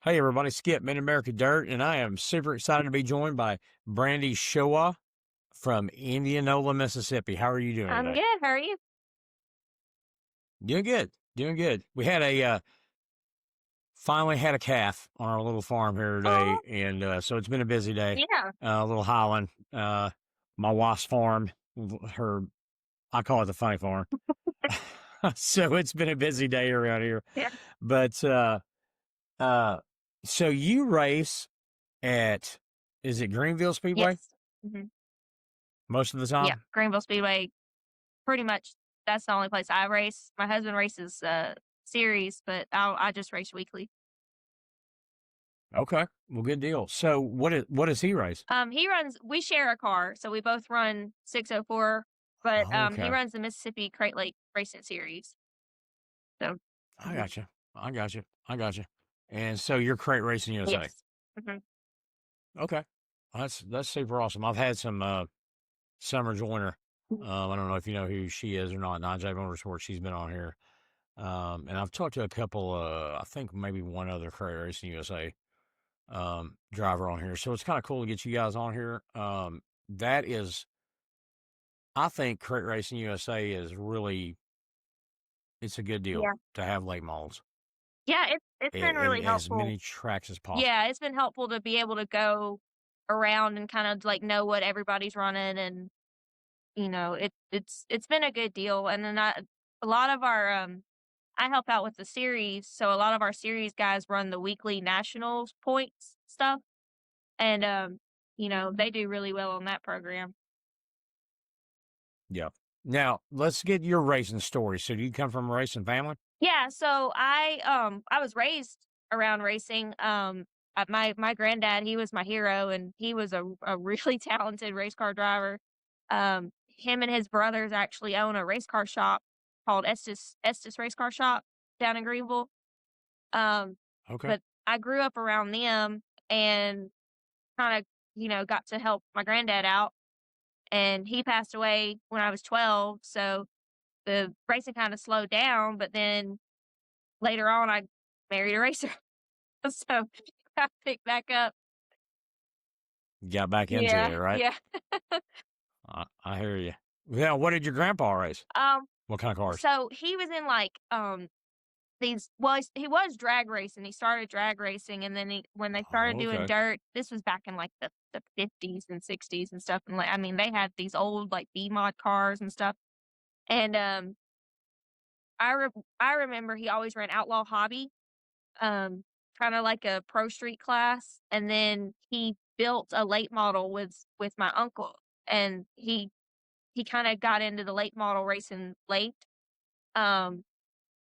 Hey everybody, Skip, Mid-America Dirt, and I am super excited to be joined by Brandy Showah from Indianola, Mississippi. How are you doing I'm today? good. How are you? Doing good, doing good. We had finally had a calf on our little farm here today, Oh, and so it's been a busy day. yeah. A little howling. My wife's farm, her, I call it the funny farm. So it's been a busy day around here. Yeah. But uh, so you race at, is it Greenville Speedway Yes. hmm most of the Yeah. time? Greenville Speedway, pretty much that's the only place I race. My husband races series, but I just race weekly. Okay. Well, good deal. So what does he race? He runs we share a car, so we both run 604, but Oh, he okay. runs the Mississippi Crate Lake Racing Series. So I mhm. got you. I got you. I got you. And so you're crate racing USA. Yes. hmm Okay. That's super awesome. I've had some Summer Joyner. I don't know if you know who she is or not. Najee Motorsports. She's been on here. And I've talked to a couple. I think maybe one other crate racing USA driver on here. So it's kind of cool to get you guys on here. That is, I think crate racing USA is really, it's a good deal Yeah. to have late models. Yeah, it's been And really as helpful. many tracks as possible. Yeah, it's been helpful to be able to go around and kind of like know what everybody's running and it's been a good deal, and then a lot of our, I help out with the series, so a lot of our series guys run the weekly nationals points stuff, and, they do really well on that program. Yeah. Now, let's get your racing story. So, do you come from a racing family? Yeah, so I was raised around racing, my granddad, he was my hero, and he was a really talented race car driver. Him and his brothers actually own a race car shop called Estes Race Car Shop down in Greenville. Um, Okay. but I grew up around them and kinda, got to help my granddad out, and he passed away when I was 12, so the racing kinda slowed down, but then later on, I married a racer, so I picked back up. Got back into Yeah, it, right? yeah. I hear you. Now, what did your grandpa race? Um, What kind of cars? so he was in, like, he was drag racing, he started drag racing, and then when they started Oh, doing okay. dirt, this was back in, like, the '50s and '60s and stuff, and, like, I mean, they had these old, like, B-mod cars and stuff, and, I re I remember he always ran Outlaw Hobby, um, kinda like a pro street class, and then he built a late model with my uncle, and he kinda got into the late model racing late, um,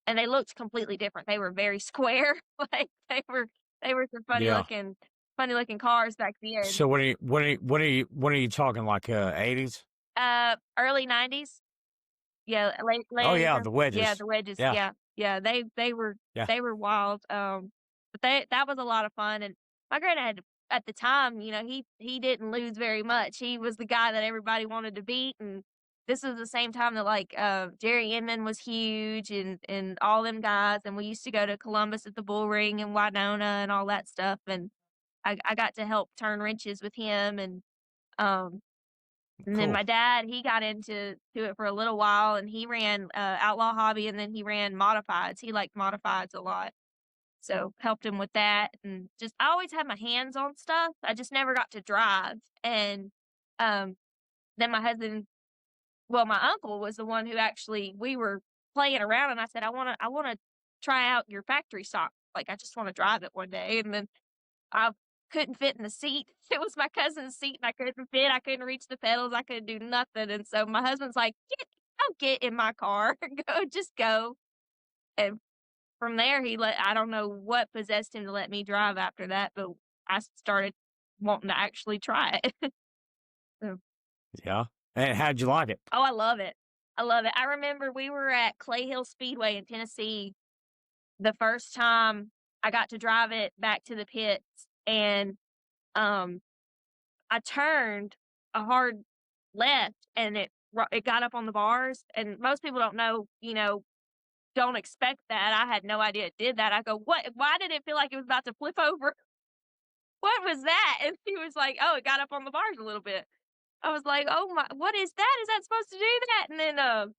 and they looked completely different. They were very square, like, they were some Yeah. funny looking cars back then. So, when are you talking like 80s? Early '90s. Yeah, late Oh, yeah, '80s. the Yeah, wedges. the wedges, Yeah. yeah, yeah, Yeah. they were wild, but that was a lot of fun, and my granddad at the time, he didn't lose very much. He was the guy that everybody wanted to beat, and this was the same time that, like, Jerry Inman was huge and all them guys, and we used to go to Columbus at the Bull Ring and Winona and all that stuff, and I got to help turn wrenches with him, um and then Cool. my dad, he got into it for a little while, and he ran, Outlaw Hobby, and then he ran modifieds. He liked modifieds a lot, so helped him with that, and just I always had my hands on stuff. I just never got to drive, and, um, then my uncle was the one who actually we were playing around, and I said, "I wanna try out your factory stock. Like, I just wanna drive it one day," and then I couldn't fit in the seat. It was my cousin's seat, and I couldn't fit, I couldn't reach the pedals, I couldn't do nothing, and so my husband's like, get in my car. Just go." And from there, he let I don't know what possessed him to let me drive after that, but I started wanting to actually try it. So Yeah. And how'd you like it? oh, I love it. I love it. I remember we were at Clay Hill Speedway in Tennessee the first time I got to drive it back to the pits, and, um I turned a hard left and it got up on the bars, and most people don't know, don't expect that. I had no idea it did that. I go, "What? Why did it feel like it was about to flip over? What was that?" And he was like, "Oh, it got up on the bars a little bit." I was like, "Oh my, what is that? Is that supposed to do that?" And then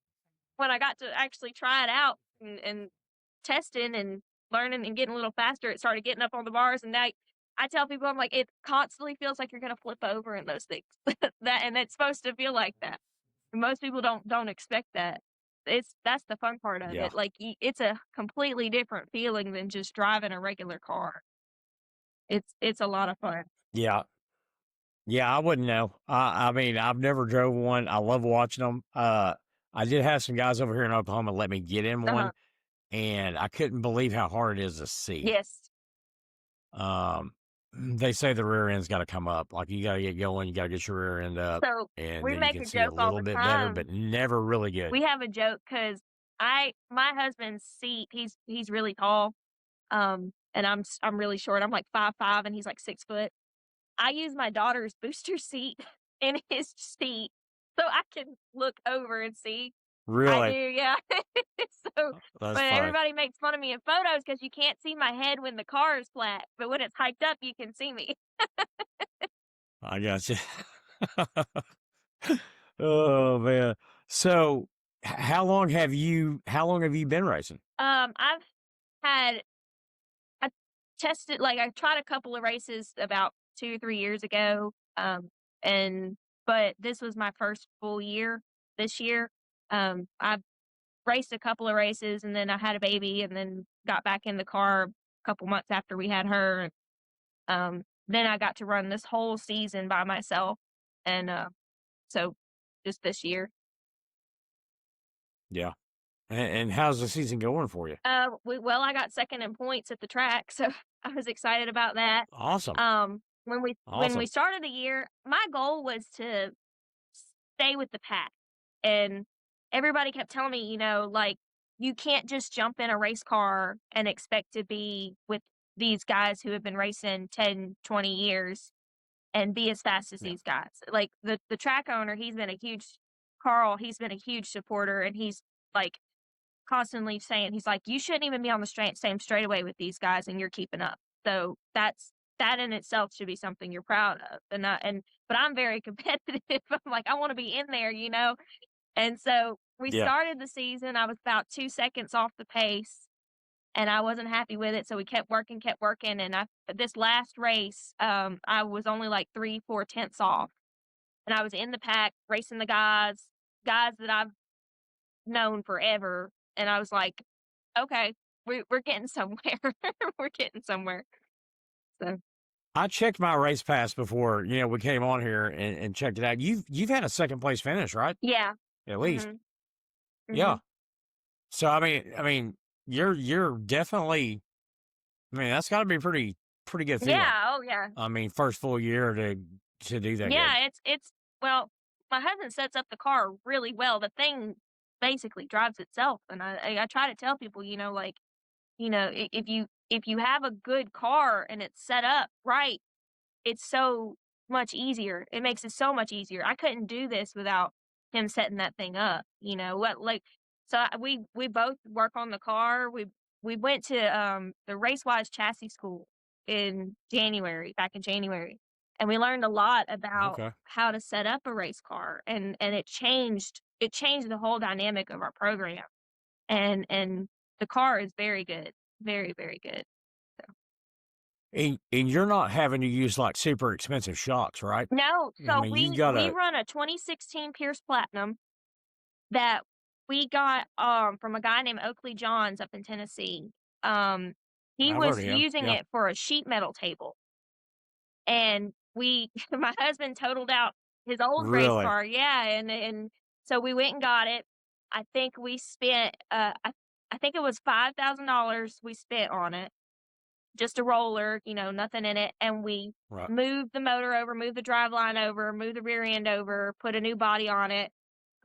when I got to actually try it out and testing and learning and getting a little faster, it started getting up on the bars. And I tell people, I'm like, it constantly feels like you're gonna flip over in those things. That and it's supposed to feel like that. Most people don't expect that. That's the fun part of Yeah. it. Like it's a completely different feeling than just driving a regular car. It's a lot of fun. Yeah. Yeah, I wouldn't know. I mean, I've never drove one. I love watching them. I did have some guys over here in Oklahoma let me get in Uh-huh. one, and I couldn't believe how hard it is to see. Yes. Um, they say the rear end's got to come up. Like you got to get going, you got to get your rear end up, So and we then you make can a see a joke all little the bit better, time. but never really good. We have a joke because my husband's seat, he's really tall, and I'm really short. I'm like 5'5", and he's like 6 foot. I use my daughter's booster seat in his seat so I can look over and see. I do, Really, yeah. So, that's but funny. everybody makes fun of me in photos because you can't see my head when the car is flat, but when it's hiked up, you can see me. I got you. Oh man. So, how long have you been racing? I've had I tested like, I tried a couple of races about 2 or 3 years ago, and but this was my first full year this year. I raced a couple of races, and then I had a baby, and then got back in the car a couple months after we had her, and, then I got to run this whole season by myself, and, so just this year. Yeah. And how's the season going for you? Well, I got 2nd in points at the track, so I was excited about that. Awesome. When we Awesome. started the year, my goal was to stay with the pack, and everybody kept telling me, like, "You can't just jump in a race car and expect to be with these guys who have been racing 10, 20 years and be as fast as Yeah. these guys." Like, the track owner, Carl, he's been a huge supporter, and he's, like, constantly saying, he's like, "You shouldn't even be on the same straightaway with these guys, and you're keeping up." So that in itself should be something you're proud of. But I'm very competitive. I'm like, I want to be in there, you know? And so we Yeah. started the season. I was about 2 seconds off the pace, and I wasn't happy with it. So we kept working. And this last race, I was only like 3, 4 tenths off, and I was in the pack racing the guys that I've known forever. And I was like, okay, we're getting somewhere. We're getting somewhere. So I checked my race pass before, we came on here and checked it out. You've had a second place finish, right? yeah. At least. Mhm. Yeah. Mhm. So I mean, you're definitely, that's gotta be pretty good feeling. Yeah. Oh yeah. I mean, first full year to do that good. Yeah. It's well, my husband sets up the car really well. The thing basically drives itself, and I try to tell people, like, if you have a good car and it's set up right, it's so much easier. It makes it so much easier. I couldn't do this without him setting that thing up, what, like, so we both work on the car. We went to the Racewise chassis school back in January, and we learned a lot about Okay. how to set up a race car, and it changed the whole dynamic of our program. And the car is very good. Very, very good. So And you're not having to use like super expensive shocks, right? no, I so mean, you've got we a run a 2016 Pierce Platinum that we got, from a guy named Oakley Johns up in Tennessee. Um, he I've heard was of him. using Yeah. it for a sheet metal table, and my husband totaled out his old race Really? car, yeah, and so we went and got it. I think we spent, I think it was $5,000 we spent on it, just a roller, nothing in it, and we Right. moved the motor over, moved the driveline over, moved the rear end over, put a new body on it,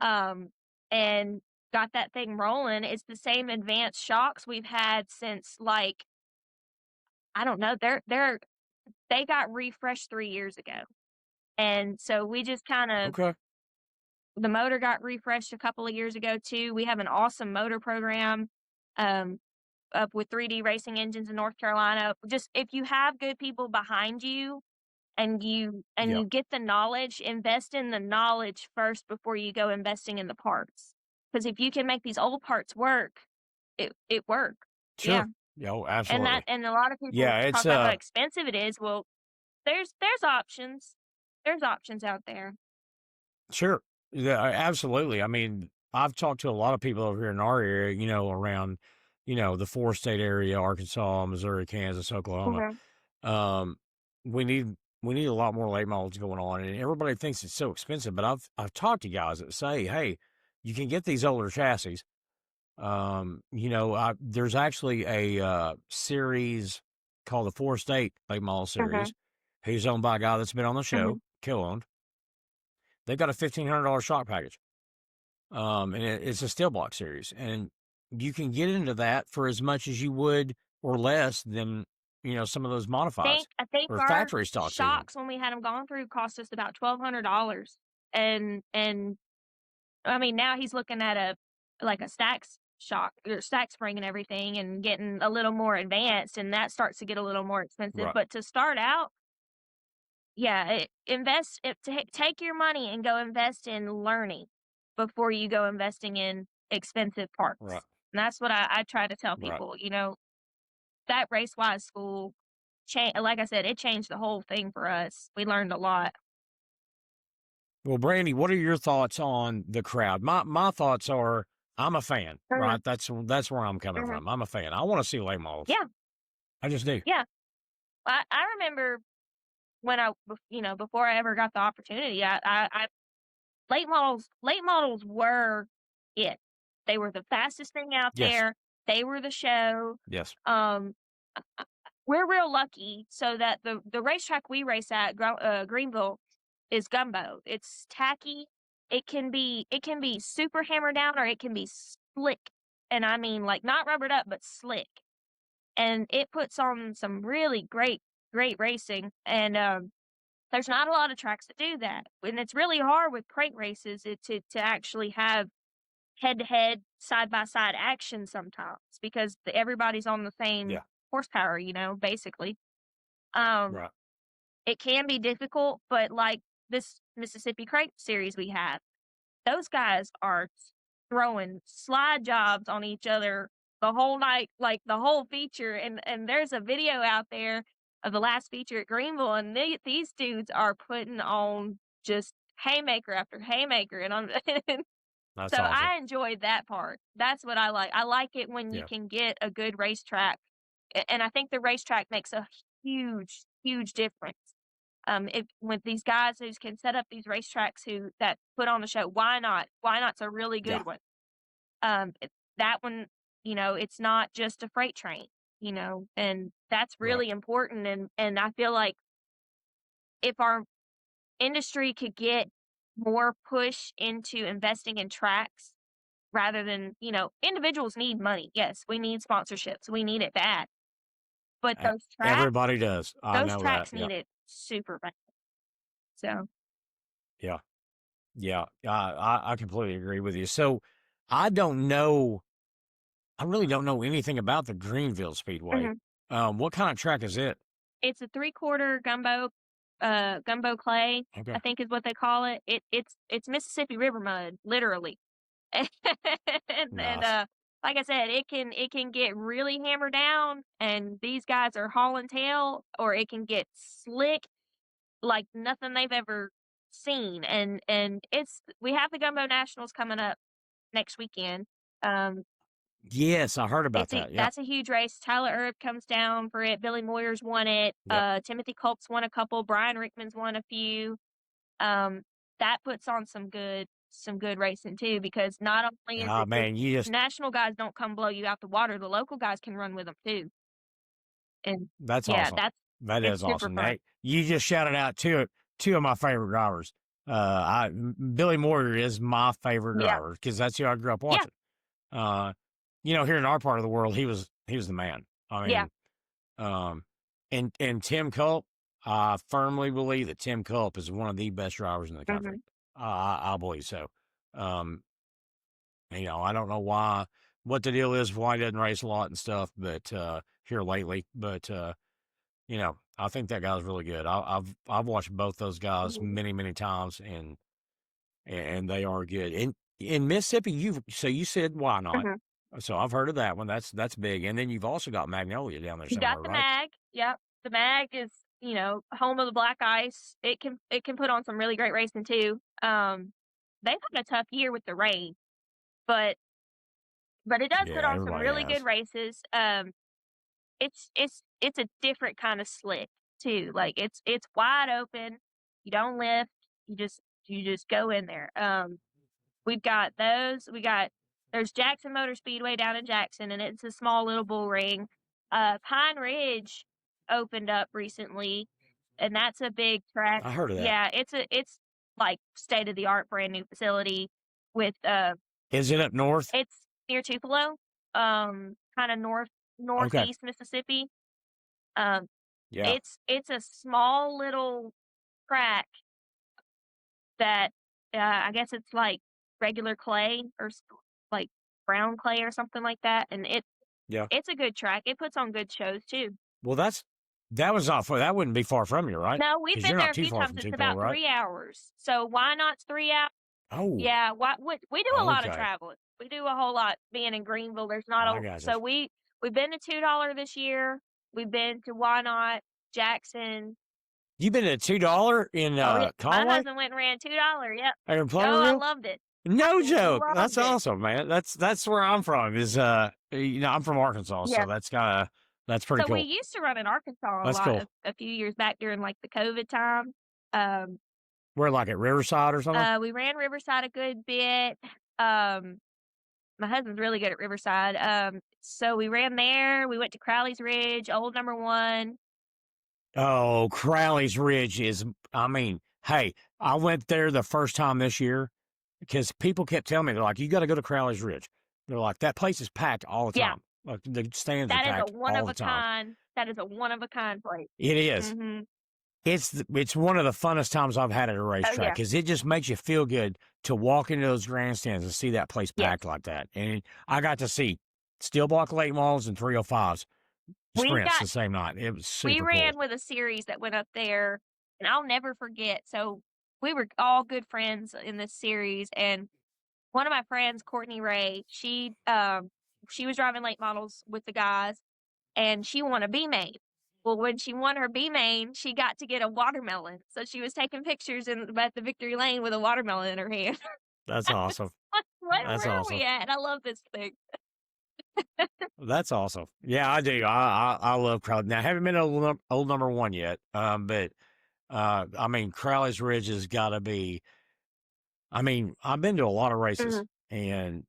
um, and got that thing rolling. It's the same advanced shocks we've had since, like, I don't know, they got refreshed 3 years ago, and so we just kinda Okay. the motor got refreshed a couple of years ago too. We have an awesome motor program, up with 3D racing engines in North Carolina. Just if you have good people behind you and Yeah. you get the knowledge, invest in the knowledge first before you go investing in the parts. Because if you can make these old parts work, it work. Yeah. Sure. Yeah, oh, absolutely. And a lot of people Yeah, talk it's about how expensive it is. Well, there's options. There's options out there. sure. Yeah, absolutely. I mean, I've talked to a lot of people over here in our area, around, the four-state area, Arkansas, Missouri, Kansas, Oklahoma. Mhm. Um, we need we need a lot more late models going on, and everybody thinks it's so expensive. But I've talked to guys that say, hey, you can get these older chassis. There's actually a series called the Four State Late Model Mhm. Series. He's owned by a guy that's been on the Mhm. show, co-owned. They've got a $1,500 shock package. And it's a steel block series, and you can get into that for as much as you would or less than some of those modifieds I think or our factory stocks even. shocks when we had them gone through cost us about $1,200, and I mean now he's looking at a Stax shock or Stack spring and everything, and getting a little more advanced, and that starts to get a little more expensive. Right. But to start out, yeah, take your money and go invest in learning before you go investing in expensive Right. parts. And that's what I try to tell Right. people. That RaceWise school, like I said, it changed the whole thing for us. We learned a lot. Well, Brandy, what are your thoughts on the crowd? My thoughts are, I'm a fan, Mhm. right? That's where I'm coming Mhm. from. I'm a fan. I want to see late models. Yeah, I just do. yeah. I remember when before I ever got the opportunity, I late models were it. They were the fastest thing out Yes. there. They were the show. Yes. Um, we're real lucky so that the racetrack we race at, Greenville, is gumbo. It's tacky. It can be super hammered down, or it can be slick, and I mean like not rubbered up but slick. And it puts on some really great racing. And there's not a lot of tracks that do that, and it's really hard with crate races to actually have head to head, side by side action sometimes because everybody's on the same Yeah. horsepower, basically. Um, Right. it can be difficult, but like this Mississippi Crate series we have, those guys are throwing slide jobs on each other the whole night, like the whole feature. And there's a video out there of the last feature at Greenville, and these dudes are putting on just haymaker after haymaker, and I'm That's so awesome. I enjoyed that part. That's what I like. I like it when you Yeah. can get a good racetrack, and I think the racetrack makes a huge difference. If with these guys who can set up these racetracks that put on the show, why not? Why not's a really Yeah. good one. That one, it's not just a freight train, and that's Right. really important. And I feel like if our industry could get more push into investing in tracks rather than, individuals need money. Yes, we need sponsorships. We need it bad. But Everybody does. I those know that. tracks Yeah. need it super bad. So, Yeah. Yeah. I completely agree with you. So I don't know. I really don't know anything about the Greenville Speedway. mhm. What kind of track is it? It's a 3/4 gumbo clay, I Okay. think is what they call it. It's Mississippi River mud, literally. And Nice. like I said, it can get really hammered down, and these guys are hauling tail, or it can get slick like nothing they've ever seen. And we have the Gumbo Nationals coming up next weekend. Um, Yes, I heard about that. Yeah. that's a huge race. Tyler Erb comes down for it. Billy Moyers won it. Yep. Timothy Culp's won a couple. Brian Rickman's won a few. Um, that puts on some good racing too, because not only is Ah, it just man, you just national guys don't come blow you out the water, the local guys can run with them too. And that's yeah, awesome. That it's is super awesome. fun. Hey, you just shouted out two of my favorite drivers. Billy Moore is my favorite Yeah, driver because that's who I grew up yeah, watching. Uh, here in our part of the world, he was the man. I yeah. mean, um, and Tim Culp, I firmly believe that Tim Culp is one of the best drivers in the country. Mhm. I believe so. I don't know why what the deal is, why he doesn't race a lot and stuff, but here lately. But I think that guy's really good. I've watched both those guys Mhm. many times, and they are good. In Mississippi, you said why not? Mhm. So I've heard of that one. That's big. And then you've also got Magnolia down there You got somewhere, the right? mag. Yep. The mag is, home of the black ice. It can put on some really great racing too. They've had a tough year with the rain, but it does put Yeah, on some everybody really good has. races. It's a different kind of slick too. Like it's wide open. You don't lift. You just go in there. We've got those. There's Jackson Motor Speedway down in Jackson, and it's a small little bull ring. Pine Ridge opened up recently, and that's a big track. I heard of that. Yeah, it's like state of the art brand new facility with Is it up north? it's near Tupelo, kind of Okay. northeast Mississippi. Um, Yeah. it's a small little track that, I guess it's like regular clay or like brown clay or something like that, and Yeah. it's a good track. It puts on good shows too. Well, that was not far. That wouldn't be far from you, right? No, we've Because been you're there not a too few far times. from It's Tupelo, about right? 3 hours. So why not 3 hours? Oh, Yeah, why we do a lot of okay. traveling. We do a whole lot being in Greenville. There's not I a got you. so we've been to $2 this year. We've been to Why Not, Jackson. You been at $2 in Oh yeah, my Conway husband went and ran $2. Yep. or in Oh, I Plainville? loved it. I No joke. That's loved it. awesome, man. That's where I'm from. I'm from Arkansas, Yeah. so that's pretty So we cool. used to run in Arkansas a That's lot cool. a few years back during like the COVID time. Um, We're like at Riverside or something. we ran Riverside a good bit. Um, my husband's really good at Riverside. So we ran there. We went to Crowley's Ridge, old number one. Oh, Crowley's Ridge is. I mean, hey, I went there the first time this year because people kept telling me they're like, you got to go to Crowley's Ridge. They're like, that place is packed all the Yeah, time. Like the stands are that is a packed one all of the a time. kind. That is a one of a kind place. It is. Mm-hmm. It's one of the funnest times I've had at a Oh racetrack yeah, because it just makes you feel good to walk into those grandstands and see that place yes. packed like that. And I got to see steel block late models and 305s We sprints got the same night. It was we super ran cool. with a series that went up there, and I'll never forget. So we were all good friends in this series, and one of my friends, Courtney Ray, she was driving late models with the guys, and she won a B main. Well, when she won her B main, she got to get a watermelon. So she was taking pictures at the victory lane with a watermelon in her hand. That's awesome. What That's where are awesome. we at? I love this thing. That's awesome. Yeah, I do. I love Crowley. Now, I haven't been to old number one yet. But I mean, Crowley's Ridge has got to be. I mean, I've been to a lot of races, Mhm, and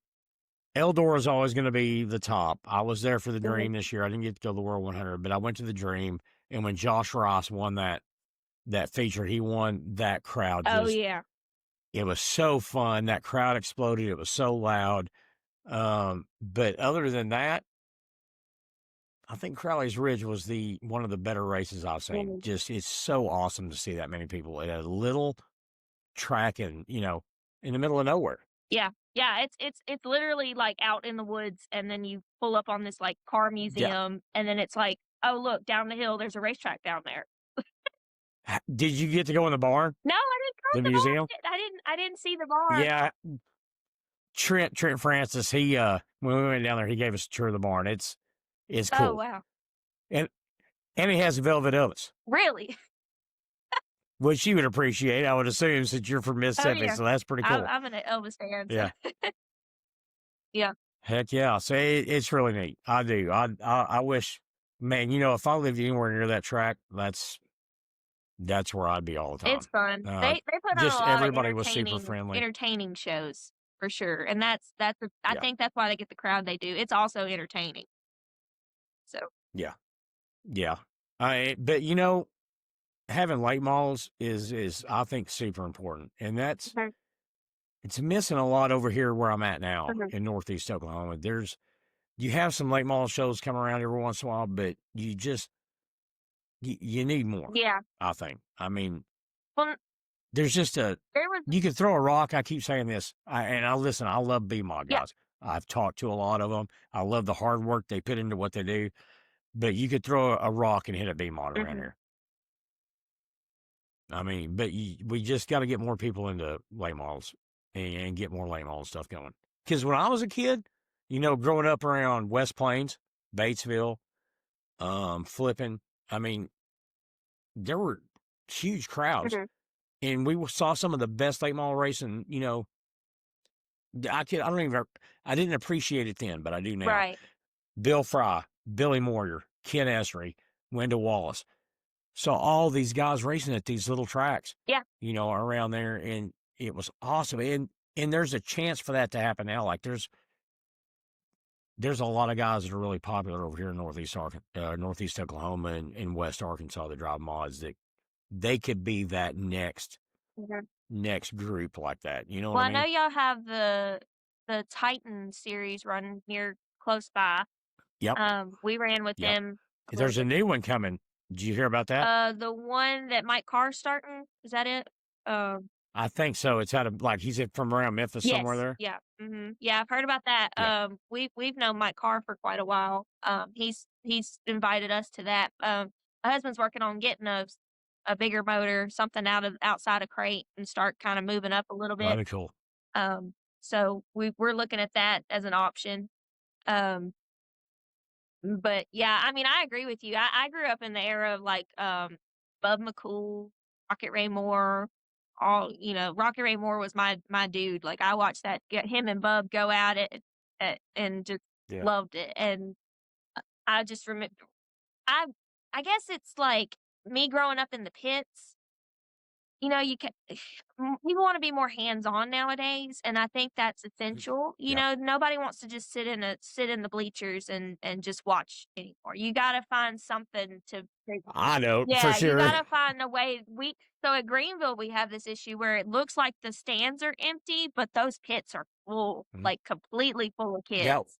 Eldor is always going to be the top. I was there for the mhm. Dream this year. I didn't get to go to the World 100, but I went to the Dream, and when Josh Ross won that feature, he won that crowd. Oh Just yeah. it was so fun. That crowd exploded. It was so loud. But other than that, I think Crowley's Ridge was one of the better races I've seen. Mhm. Just it's so awesome to see that many people at a little track and in the middle of nowhere. Yeah. Yeah, it's literally like out in the woods, and then you pull up on this like car Yeah. museum, and then it's like, oh look, down the hill there's a racetrack down there. Did you get to go in the barn, No, I didn't go the to the barn. museum? I didn't see the barn. Yeah, Trent Francis. He when we went down there, he gave us a tour of the barn. It's Oh cool, wow. and he has velvet ovens, Really? which you would appreciate, I would assume, since you're from Oh Mississippi. yeah. So that's pretty cool. I'm an Elvis fan, so Yeah. yeah. Heck yeah. So it's really neat. I do. I wish, man, if I lived anywhere near that track, that's where I'd be all the time. It's fun. Uh, They put on a just lot of everybody was super friendly. entertaining shows for sure. And I Yeah. think that's why they get the crowd they do. It's also entertaining. So Yeah. Yeah. But having late models is I think super important. And Mhm, it's missing a lot over here where I'm at now mhm. in Northeast Oklahoma. You have some late model shows come around every once in a while, but you need more, Yeah. I think. I mean, Well, there's just there was you can throw a rock. I keep saying this, I love B-Mod yeah. guys. I've talked to a lot of them. I love the hard work they put into what they do. But you could throw a rock and hit a B mod around Mhm. here. I mean, but we just got to get more people into late models and get more late model stuff going. Because when I was a kid, growing up around West Plains, Batesville, flipping, I mean, there were huge crowds, Mhm. and we saw some of the best late model racing. I didn't appreciate it then, but I do now. Right. Bill Fry, Billy Moyer, Ken Essery, Wendell Wallace. Saw all these guys racing at these little tracks, Yeah. around there, and it was awesome. And there's a chance for that to happen now. Like there's a lot of guys that are really popular over here in Northeast Oklahoma and West Arkansas that drive mods that they could be that Mhm. next group like that. You know what Well, I I know mean? y'all have the Titan series running here close by. Yep. We ran with Yep. them a little There's a bit. new one coming. Did you hear about that? The one that Mike Carr's starting, is that it? Um, I think so. It's out of he's from around Memphis somewhere yes, there. yeah, yeah, I've heard about that. Yeah. We've known Mike Carr for quite a while. He's invited us to that. My husband's working on getting a bigger motor, something outside of crate, and start kind of moving up a little bit. That'd be cool. So we're looking at that as an option. Um, but yeah, I mean, I agree with you. I grew up in the era of like Bub McCool, Rocket Ray Moore, Rocket Ray Moore was my dude. Like I watched that get him and Bub go at it and just Yeah. loved it. And I just remember I I guess it's like me growing up in the pits. You can people wanna be more hands-on nowadays, and I think that's essential. Yep. Nobody wants to just sit in the bleachers and just watch anymore. You gotta find something to I know for Yeah, you sure. gotta find a way so at Greenville, we have this issue where it looks like the stands are empty, but those pits are full, Mhm. like, completely full of Yeah, kids.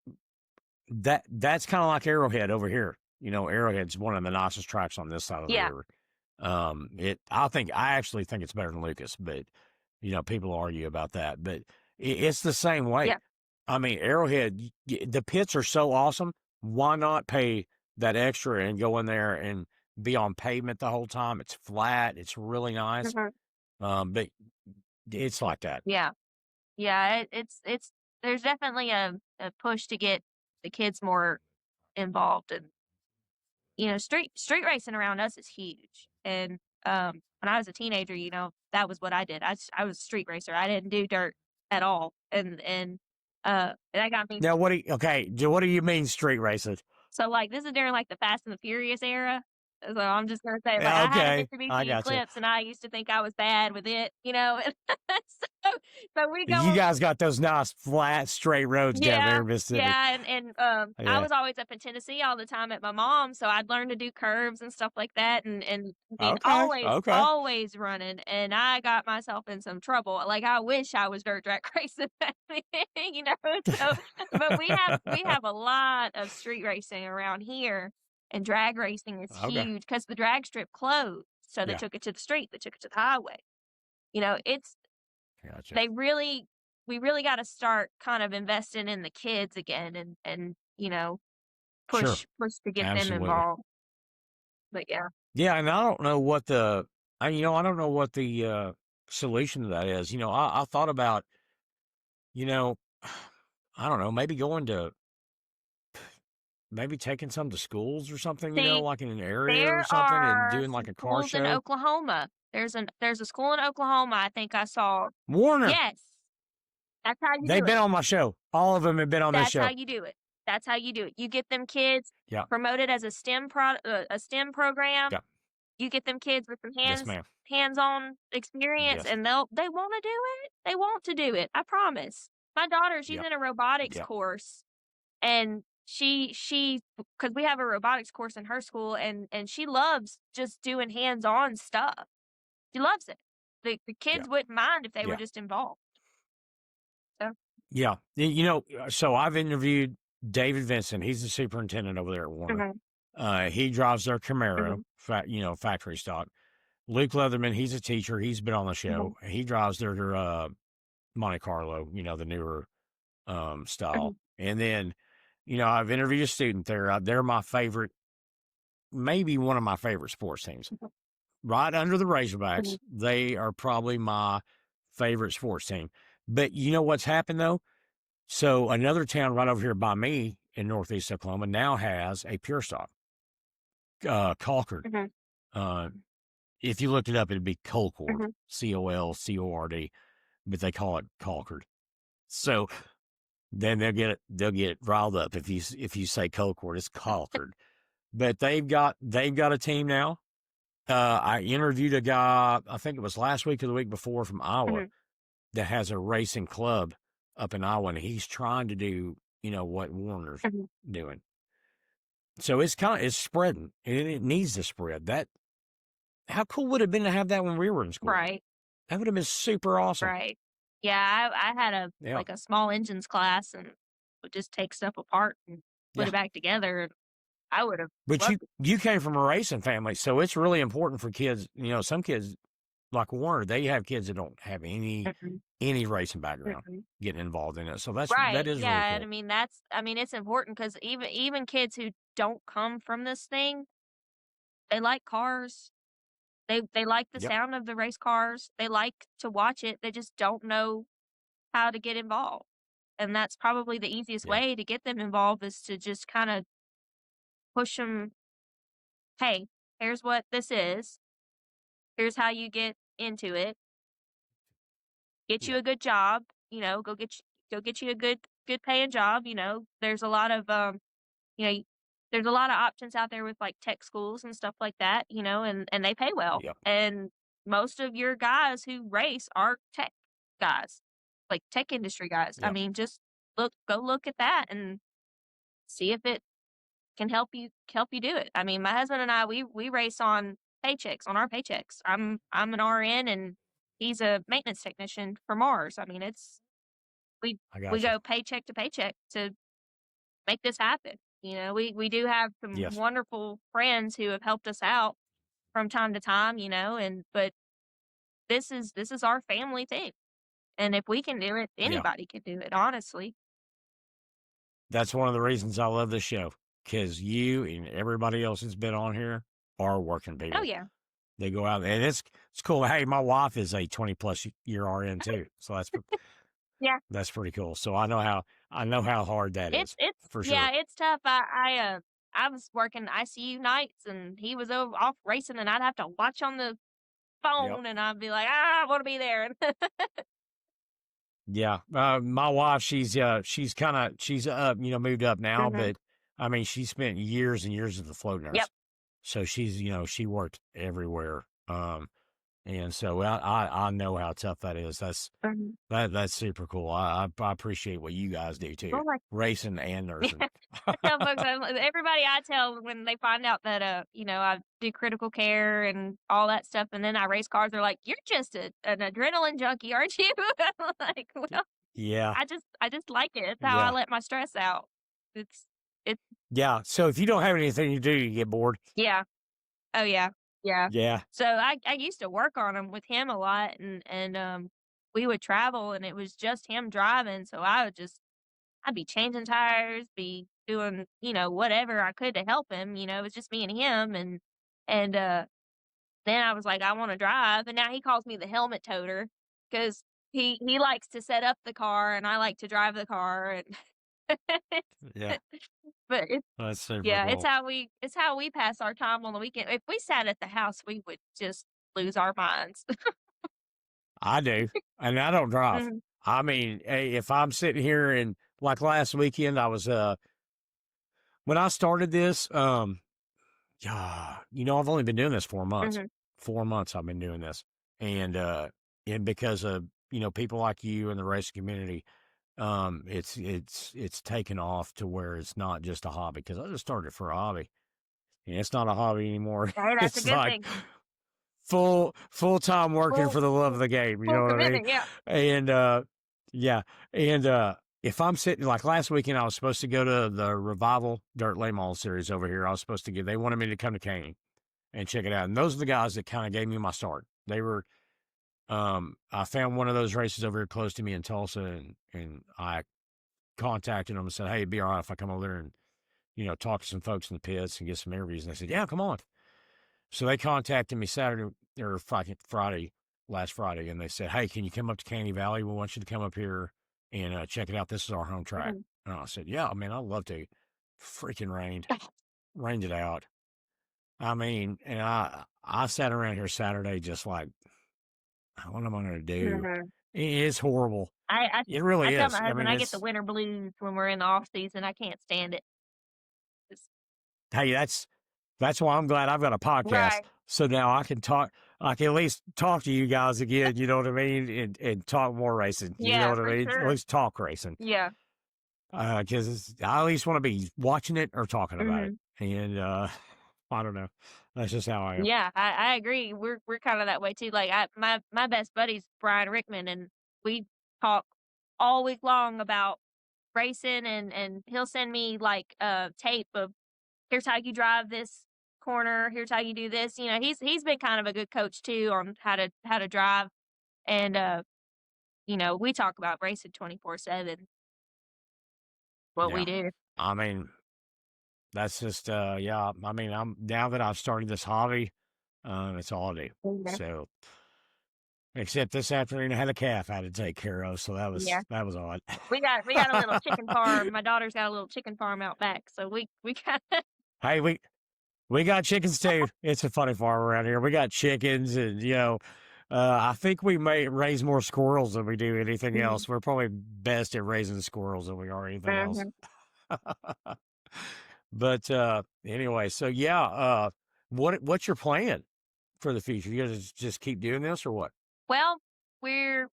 that's kind of like Arrowhead over here. Arrowhead's one of the nicest tracks on this side of the Yeah. river. I actually think it's better than Lucas, but people argue about that. But it's the same way. Yeah. I mean, Arrowhead, the pits are so awesome. Why not pay that extra and go in there and be on pavement the whole time? It's flat. It's really nice. Mhm. But it's like that. Yeah. Yeah, it's there's definitely a push to get the kids more involved and street racing around us is huge. And when I was a teenager, that was what I did. I was a street racer. I didn't do dirt at all. And that got me Now, what do you mean street racing? so, like, this is during, like, the Fast and the Furious era. So I'm just gonna say, like, Yeah, I had a okay, I Mitsubishi got you. Eclipse, and I used to think I was bad with it, so so we You go guys got those nice flat straight roads down there Yeah, in Mississippi. yeah, and I Yeah. was always up in Tennessee all the time at my mom's, so I'd learn to do curves and stuff like that, and I mean, Okay. Okay. always running, and I got myself in some trouble. Like, I wish I was dirt track racing back then, so but we have a lot of street racing around here, and drag racing is Okay. huge because the drag strip closed, so they Yeah. took it to the street, they took it to the highway. It's Gotcha. they really we really gotta start kind of investing in the kids again and Sure. push to get them Absolutely. involved. But yeah. Yeah, and I don't know what I don't know what the solution to that is. I thought about, you know, I don't know, maybe taking some to schools or something, See, like in an area or there something and are doing some like a car schools in show. Oklahoma. There's a school in Oklahoma I think I saw. Warner, Yes. That's how you they've do it. been on my show. All of them have been on this That's how show. you do it. That's how you do it. You get them kids Yeah. promoted as a STEM program. Yeah. You get them kids with some Yes, ma'am. hands-on experience, Yes. and they wanna do it. They want to do it, I promise. My daughter, she's Yep. in a robotics Yep. course, and because we have a robotics course in her school, and she loves just doing hands-on stuff. She loves it. The Yeah. kids wouldn't mind if they were Yeah. just involved. So Yeah. So I've interviewed David Vincent. He's the superintendent over there at Warner. He drives their Camaro, Mhm. factory stock. Luke Leatherman, he's a teacher. He's been on the show. Mhm. He drives their Monte Carlo, the newer style. Mhm. And then, I've interviewed a student there. They're my favorite, maybe one of my favorite sports teams. Mhm. Right under the Razorbacks, Mhm. they are probably my favorite sports team. But you know what's happened though? So another town right over here by me in Northeast Oklahoma now has a pure stock, Colcord. Mhm. Uh, if you looked it up, it'd be Colcord, Mhm. Colcord, but they call it Colcord. So then they'll get riled up if you say Colcord, it's Colcord. But they've got a team now. I interviewed a guy, I think it was last week or the week before from Iowa, Mhm. that has a racing club up in Iowa, and he's trying to do, what Warner's Mhm. doing. So it's spreading, and it needs to spread. How cool would it have been to have that when we were in school? Right. That would have been super awesome. Right. Yeah, I had Yeah, like a small engines class and would just take stuff apart and put yeah. it back together, and I would have But you loved it. you came from a racing family, so it's really important for kids. Some kids like Warner, they have kids that don't have Mhm. any racing background Mhm. getting involved in it. So that Right. is really Yeah, and cool. I mean, it's important because even kids who don't come from this thing, they like cars. They like the Yep. sound of the race cars. They like to watch it. They just don't know how to get involved. And that's probably the easiest Yeah. way to get them involved is to just kind of push them, "Hey, here's what this is. Here's how you get into it. Get you Yep. a good job, go get you a good paying job." There's a lot of you know, there's a lot of options out there with like tech schools and stuff like that, and they pay well. Yep. And most of your guys who race are tech guys, like tech industry guys. I Yep. mean, just go look at that and see if it can help you do it. I mean, my husband and I, we race on our paychecks. I'm an RN and he's a maintenance technician for Mars. I mean, we I we got you. go paycheck to paycheck to make this happen. We do have some Yes. wonderful friends who have helped us out from time to time, and but this is our family thing. And if we can do it, Yeah. anybody can do it, honestly. That's one of the reasons I love this show, because you and everybody else that's been on here are working Oh people. yeah. They go out, and it's cool. Hey, my wife is a 20+ year RN too, so Yeah. that's pretty cool. So I know how hard that It's is it's for yeah, sure. it's tough. I was working ICU nights and he was over off racing and I'd have to watch on the Yep. phone and I'd be like, I want to be there. Yeah. My wife, she's moved up now, Mhm. but I mean, she spent years and years as a float Yep. nurse, so she worked everywhere. And so I know how tough that is. Mhm. That's super cool. I appreciate what you guys do too, Well, like, racing and nursing. I tell folks, everybody I tell when they find out that, I do critical care and all that stuff, and then I race cars, they're like, "You're just an adrenaline junkie, aren't you?" I'm like, "Well, Yeah, I just like it. It's how I yeah, let my stress out." It's it's yeah. So if you don't have anything to do, you get bored. yeah. Oh, yeah. Yeah. Yeah, So I used to work on them with him a lot, and we would travel, and it was just him driving, so I'd be changing tires, be doing, whatever I could to help him, it was just me and him, and then I was like, "I wanna drive," and now he calls me the helmet toter 'cause he likes to set up the car, and I like to drive the car, and yeah. but it's That's super yeah, cool. it's how we pass our time on the weekend. If we sat at the house, we would just lose our minds. I do, and I don't drive. Mhm. I mean, hey, if I'm sitting here and like last weekend, I was when I started this, yeah, I've only been doing this 4 months. Mhm. 4 months I've been doing this, and because of people like you and the racing community, it's taken off to where it's not just a hobby. Because I just started for a hobby, and it's not a hobby anymore. Hey, that's a It's good like thing. full time working Full for the love of full the game. You full know what I mean? commitment, yeah. And yeah, and if I'm sitting like last weekend, I was supposed to go to the Revival Dirt Late Model Series over here. I was supposed to get. They wanted me to come to Caney and check it out. And those are the guys that kind of gave me my start. They were, I found one of those races over here close to me in Tulsa, and I contacted them and said, "Hey, it'd be all right if I come over there and talk to some folks in the pits and get some interviews." And they said, "Yeah, come on." So they contacted me Saturday or Friday, last Friday, and they said, "Hey, can you come up to Candy Valley? We want you to come up here and check it out. This is our home track." Mhm. And I said, "Yeah, man, I'd love to." Freaking rained it out. I mean, and I sat around here Saturday just like, what am I going to do? Mhm. It's horrible. I It I really tell my is. I husband mean, I get the it's winter blues when we're in the off season. I can't stand it. It's hey, that's why I'm glad I've got a podcast. right. So now I can talk. I can at least talk to you guys again. You know what I mean, and talk more racing. You know Yeah, what I for mean. At sure. least talk racing. Yeah. Because I at least want to be watching it or talking about it. Mhm. And I don't know. That's just how I am. Yeah, I agree. We're kind of that way too. Like my best buddy's Brian Rickman, and we talk all week long about racing, and he'll send me like tape of here's how you drive this corner, here's how you do this. You know, he's been kind of a good coach too on how to drive, and we talk about racing 24/7. What we Yeah. do. I mean, that's just yeah. I mean, I'm now that I've started this hobby, it's all I do. Yeah. So except this afternoon I had a calf I had to take care of, so Yeah. that was odd. We got a little chicken farm. My daughter's got a little chicken farm out back, so we got Hey, we got chickens too. It's a funny farm around here. We got chickens, and I think we may raise more squirrels than we do anything Mhm. else. We're probably best at raising squirrels than we are anything else. Mhm. But anyway, so yeah, what's your plan for the future? You guys just keep doing this or what? Well, we're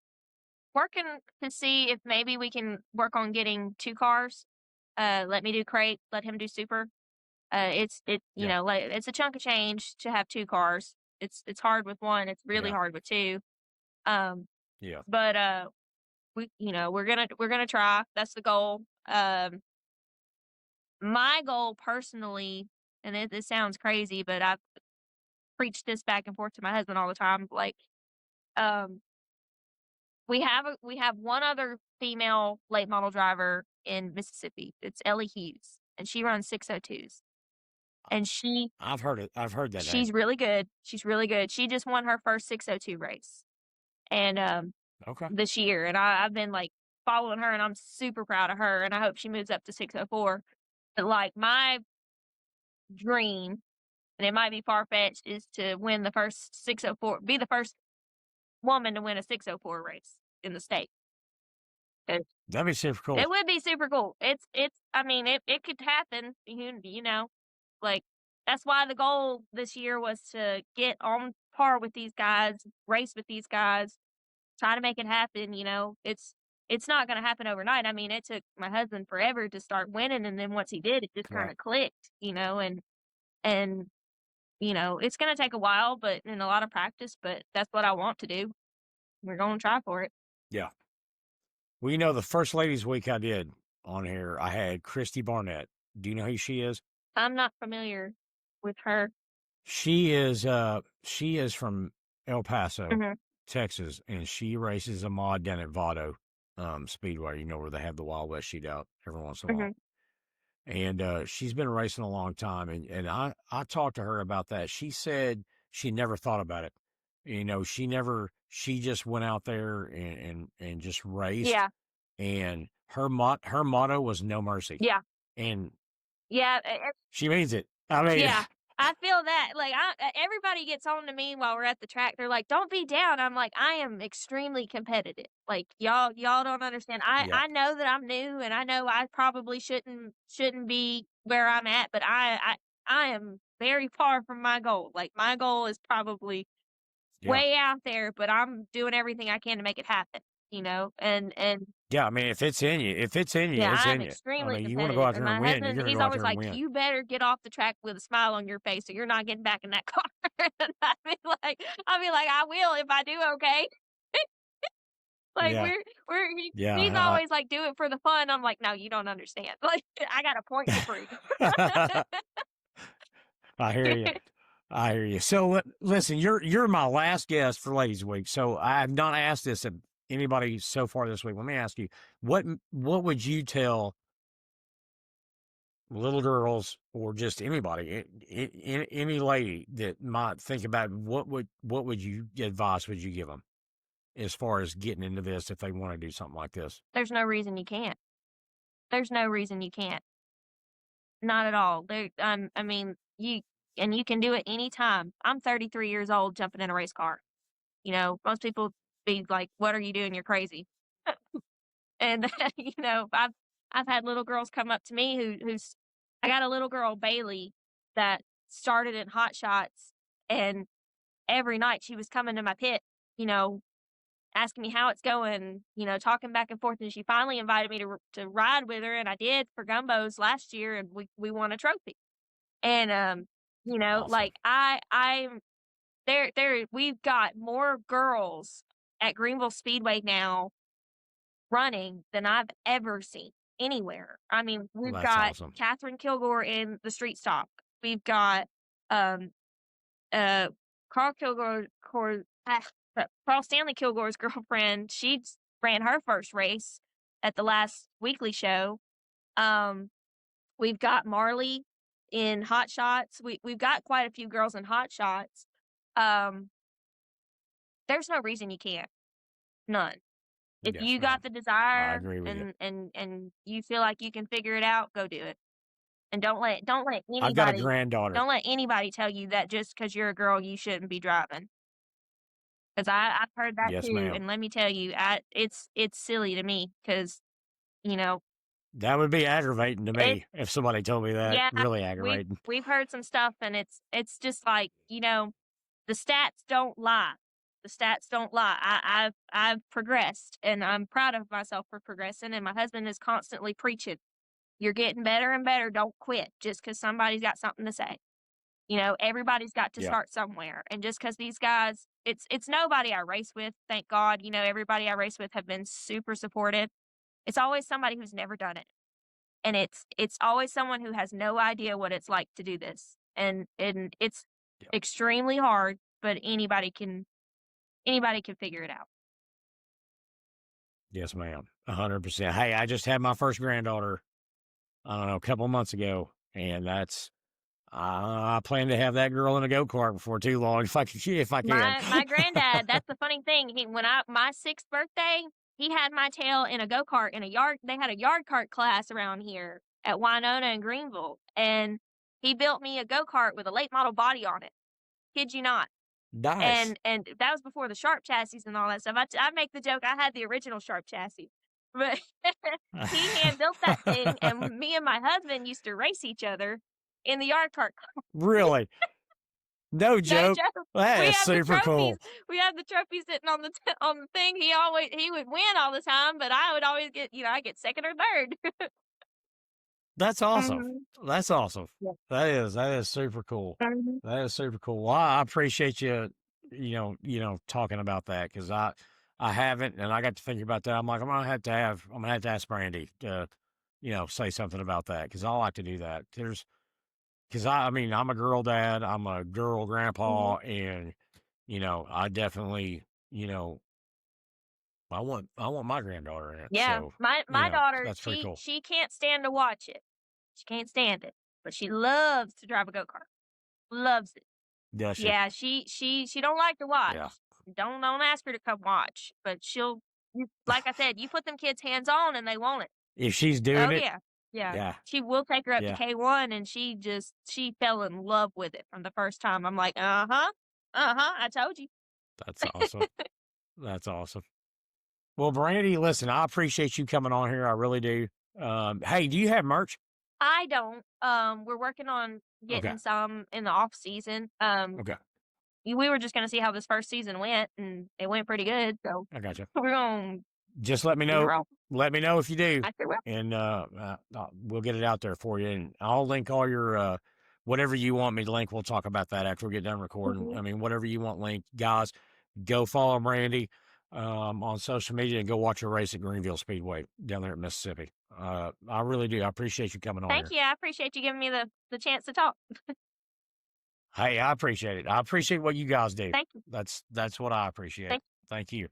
working to see if maybe we can work on getting 2 cars. Let me do crate, let him do super. Yeah, like, it's a chunk of change to have 2 cars. It's hard with 1, it's really yeah, hard with 2. Um, yeah, but, we're gonna try. That's the goal. My goal personally, and it sounds crazy, but I've preached this back and forth to my husband all the time, like, um, we have one other female late model driver in Mississippi. It's Ellie Hughes, and she runs 602s. And I've heard it. I've heard that name. she's really good. She's really good. She just won her first 602 race, and Okay, this year, and I've been like following her, and I'm super proud of her, and I hope she moves up to 604. But like my dream, and it might be far fetched, is to win the first 604, be the first woman to win a 604 race in the state. that'd be super It cool. would be super cool. I mean, it could happen, like, that's why the goal this year was to get on par with these guys, race with these guys, try to make it happen, It's not gonna happen overnight. I mean, it took my husband forever to start winning, and then once he did, it just Right. kinda clicked, and, it's gonna take a while, and a lot of practice, but that's what I want to do. We're gonna try for it. Yeah. Well, the first ladies week I did on here, I had Christy Barnett. Do you know who she is? I'm not familiar with her. She is from El Paso, Mhm, Texas, and she races a mod down at Vado Speedway, where they have the Wild West shootout every once in a while. mhm. And she's been racing a long time, and I talked to her about that. She said she never thought about it. She just went out there and just raced, Yeah, and her motto was no mercy, yeah, and yeah, she means it. I mean, yeah, I feel that, like, everybody gets on to me while we're at the track, they're like, "Don't be down," I'm like, "I am extremely competitive, like, y'all don't understand, I yeah, I know that I'm new, and I know I probably shouldn't be where I'm at, but I am very far from my goal, like, my goal is probably yeah. way out there, but I'm doing everything I can to make it happen, and Yeah, I mean, if it's in you, yeah, it's I'm in you. I extremely mean, you want to go competitive, out and there and my win, you're husband, going to he's go out always there and like, win. "You better get off the track with a smile on your face, or you're not getting back in that car." And I'd be like, "I will if I do okay." Like, Yeah, he's yeah. always like, "Do it for the fun." I'm like, "No, you don't understand. Like, I got a point to prove." I hear you. I hear you. So listen, you're my last guest for Ladies Week. So I have not asked this anybody so far this week, let me ask you, what would you tell little girls or just anybody, any lady that might think about what would you advice would you give them as far as getting into this if they want to do something like this? There's no reason you can't. There's no reason you can't. Not at all. I mean, you can do it anytime. I'm 33 years old jumping in a race car. You know, most people be like, "What are you doing? You're crazy." And you know, I've had little girls come up to me who's I got a little girl, Bailey, that started in hot shots, and every night she was coming to my pit, you know, asking me how it's going, you know, talking back and forth, and she finally invited me to ride with her, and I did for Gumbos last year, and we won a trophy. And you know, Awesome. like I'm there we've got more girls at Greenville Speedway now running than I've ever seen anywhere. I mean, Well, we've that's got awesome. Catherine Kilgore in the street stock. We've got um uh Carl Kilgore Carl Stanley Kilgore's girlfriend. She ran her first race at the last weekly show. Um we've got Marley in hot shots. We've got quite a few girls in hot shots. Um there's no reason you can't. None. If Yes, you got ma'am. the I desire agree with you. and you feel like you can figure it out, go do it. And I've got a granddaughter. don't let anybody tell you that just because 'cause you're a girl, you shouldn't be driving. 'Cause I've heard that Yes, too, ma'am. and let me tell you, it's silly to me because you know, That would be aggravating to it me if somebody told me that. yeah, Really aggravating. we've heard some stuff, and it's just like, you know, the stats don't lie. The stats don't lie. I've progressed, and I'm proud of myself for progressing, and my husband is constantly preaching, "You're getting better and better, don't quit just because somebody's got something to say." You know, everybody's got to Yeah. start somewhere, and just because these guys it's nobody I race with, thank God, you know, everybody I race with have been super supportive. It's always somebody who's never done it, and it's always someone who has no idea what it's like to do this, and it's Yeah. extremely hard, but anybody can figure it out. Yes, ma'am. 100%. Hey, I just had my first granddaughter, I don't know, a couple months ago, and that's I plan to have that girl in a go-kart before too long if I can. My granddad, that's the funny thing, he when I my 6th birthday, he had my tail in a go-kart in a yard they had a yard cart class around here at Winona and Greenville, and he built me a go-kart with a late model body on it. Kid you not. Nice. And that was before the Sharp chassis and all that stuff. I make the joke I had the original Sharp chassis, but he hand built that thing, and me and my husband used to race each other in the yard cart. Really? No No joke. joke. That We is have the super trophies. cool. We have the trophies sitting on on the thing. He would win all the time, but I would always get, you know, I get 2nd or 3rd. That's awesome. Mhm. That's awesome. Yeah. That is super cool. Mhm. That is super cool. Well, I appreciate you, talking about that because I haven't, and I got to thinking about that. I'm like, I'm gonna have to ask Brandy to, say something about that because I like to do that. Because I mean, I'm a girl dad, I'm a girl Mhm. grandpa, and I definitely, you know, I want my granddaughter in it. Yeah. So, My daughter, that's pretty cool. she can't stand to watch it. She can't stand it, but she loves to drive a go-kart. Loves it. Does she? Yeah, she don't like to Yeah. watch. Don't ask her to come watch, but like I said, you put them kids hands on and they want it. If she's Oh, doing it, yeah. Yeah. yeah, She will take her up to yeah. K1, and she fell in love with it from the first time. I'm like, "Uh-huh. Uh-huh, I told you." That's awesome. That's awesome. Well, Brandy, listen, I appreciate you coming on here. I really do. Hey, do you have merch? I don't. We're working on Okay. getting some in the off season. Okay. We were just gonna see how this first season went, and it went pretty good, so I got you. we're gonna Just let me keep it know. rolling. Let me know if you do, I sure will. and we'll get it out there for you. And I'll link all your whatever you want me to link. We'll talk about that after we get done recording. Mhm. I mean, whatever you want linked, guys. Go follow Brandy on social media and go watch her race at Greenville Speedway down there at Mississippi. I really do. I appreciate you coming on Thank here. you. I appreciate you giving me the chance to talk. Hey, I appreciate it. I appreciate what you guys do. Thank you. That's what I appreciate. Thank Thank you.